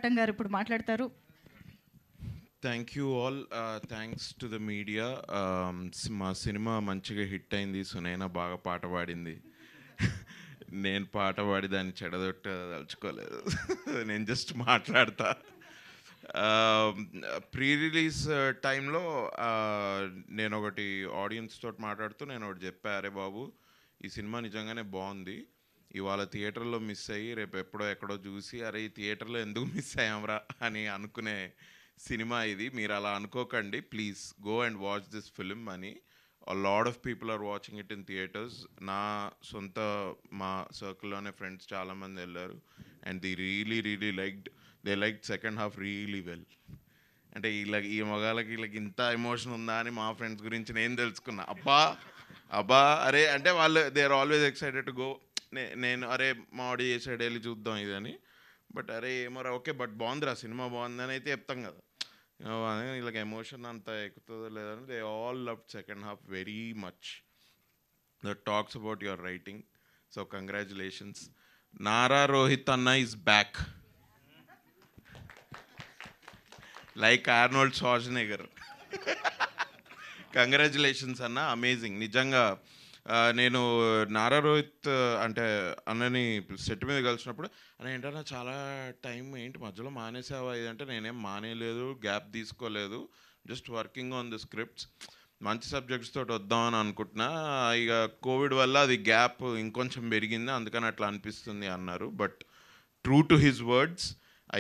Cotton గారు ఇప్పుడు మాట్లాడతారు. Thank you all. Thanks to the media. మా సినిమా మంచిగా హిట్ అయింది. సునైనా బాగా పాట పాడింది. నేను పాట పాడి దాన్ని చెడదొట్టదలుచుకోలేదు. నేను జస్ట్ మాట్లాడతా. ప్రీ రిలీజ్ టైంలో నేను ఒకటి ఆడియన్స్ తోటి మాట్లాడుతూ నేను ఒకటి చెప్పా, అరే బాబు ఈ సినిమా నిజంగానే బాగుంది, ఇవాళ థియేటర్లో మిస్ అయ్యి రేపు ఎప్పుడో ఎక్కడో చూసి అరే ఈ థియేటర్లో ఎందుకు మిస్ అయ్యాంరా అని అనుకునే సినిమా ఇది, మీరు అలా అనుకోకండి, please go and watch this film అని. Lot of people are watching it in theatres. నా సొంత మా సర్కిల్లోనే ఫ్రెండ్స్ చాలామంది వెళ్ళారు and the really liked, they like second half really well. అంటే ఈ మగాళ్ళకి వీళ్ళకి ఇంత ఎమోషన్ ఉందా అని మా ఫ్రెండ్స్ గురించి నేను తెలుసుకున్నా. అబ్బా అరే అంటే వాళ్ళు they are always excited to go. నేను అరే మా ఆడి సైడ్ వెళ్ళి చూద్దాం ఇదని, బట్ అరే ఏమోరా ఓకే బట్ బాగుందిరా సినిమా బాగుందని అయితే చెప్తాం కదా. వీళ్ళకి ఎమోషన్ అంత ఎక్కుతుందో లేదని they all love second half very much. That talks about your writing. So congratulations. Nara Rohit అన్న is back like Arnold Schwarzenegger. Congratulations అన్న, అమేజింగ్ నిజంగా. నేను నారా రోహిత్ అంటే అన్నని సెట్ మీద కలిసినప్పుడు అన్న ఏంటన్నా చాలా టైం ఏంటి మధ్యలో మానేసావా ఇదంటే, నేనేం మానేయలేదు, గ్యాప్ తీసుకోలేదు, just working on the scripts, మంచి సబ్జెక్ట్స్ తోటి వద్దామని అనుకుంటున్నా, ఇక కోవిడ్ వల్ల అది గ్యాప్ ఇంకొంచెం పెరిగింది అందుకని అట్లా అనిపిస్తుంది అన్నారు. But true to his words,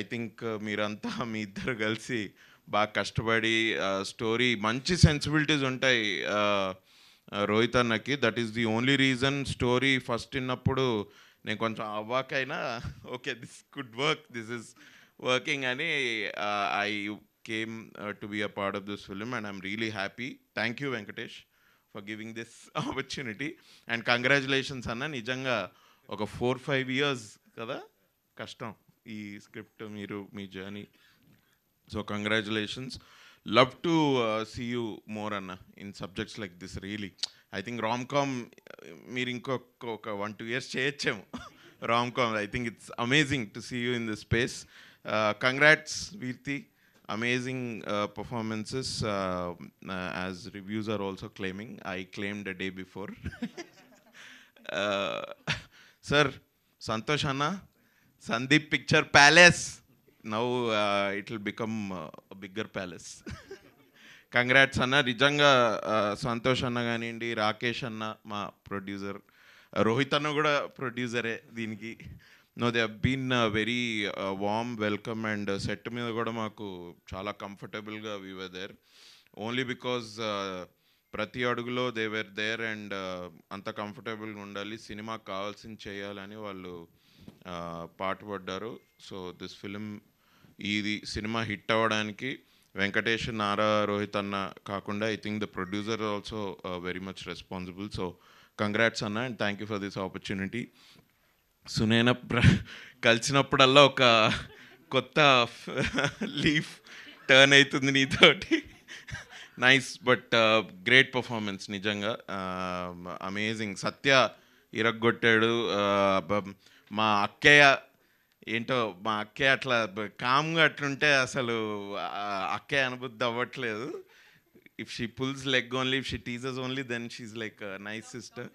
I think మీరంతా మీ ఇద్దరు కలిసి బాగా కష్టపడి స్టోరీ మంచి సెన్సిబిలిటీస్ ఉంటాయి రోహిత్ అన్నకి. That is the only reason story first విన్నప్పుడు నేను కొంచెం అవ్వాకైనా okay this could work, this is working అని I came to be a part of this film and I'm really happy. Thank you Venkatesh for giving this opportunity and congratulations అన్న. నిజంగా ఒక 4-5 years కదా కష్టం ఈ స్క్రిప్ట్, మీరు మీ journey. So congratulations. Love to see you more అన్న in subjects like this. Really I think rom com మీరు ఇంకొక 1-2 years చేయొచ్చేమో rom com. I think it's amazing to see you in this space. Congrats వీర్తి, amazing performances, as reviews are also claiming. I claimed a day before. Sir, Santosh Anna, Sandeep Picture Palace. Now it will become a bigger palace. Congrats అన్న. నిజంగా సంతోష్ అన్న కానివ్వండి, రాకేష్ అన్న మా producer, Rohit అన్న కూడా ప్రొడ్యూసరే దీనికి. No they have been very warm welcome and set మీద కూడా మాకు చాలా కంఫర్టబుల్గా we were there only because ప్రతి అడుగులో దే వేర్ దేర్ అండ్ అంత కంఫర్టబుల్గా ఉండాలి, సినిమాకి కావాల్సింది చేయాలని వాళ్ళు పాటుపడ్డారు. సో దిస్ ఫిలిం, ఇది సినిమా హిట్ అవ్వడానికి వెంకటేష్, నారా, రోహిత్ అన్న కాకుండా I think the producer also very much responsible. So congrats అన్న and thank you for this opportunity. Sunaina కలిసినప్పుడల్లా ఒక కొత్త లీఫ్ టర్న్ అవుతుంది నీతోటి. నైస్ బట్ గ్రేట్ పర్ఫార్మెన్స్ నిజంగా, అమేజింగ్. సత్య ఇరగ్గొట్టాడు. మా అక్కయ్య ఏంటో, మా అక్కయ్య అట్లా కామ్గా అట్లుంటే అసలు అక్కయ్య అనుబుద్ధి అవ్వట్లేదు. If she pulls leg only, if she teasers only, then she like nice sister.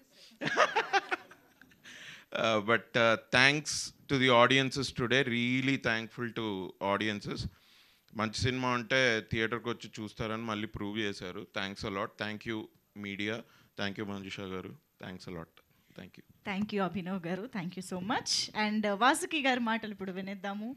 But thanks to the audiences today, really thankful to audiences. మంచి సినిమా ఉంటే థియేటర్కి వచ్చి చూస్తారని మళ్ళీ ప్రూవ్ చేశారు. Thanks a lot. Thank you media, thank you Manjusha గారు, thanks a lot. Thank you. Thank you Abhinav గారు, thank you so much. And Vasuki గారి మాటలు ఇప్పుడు వినేద్దాము.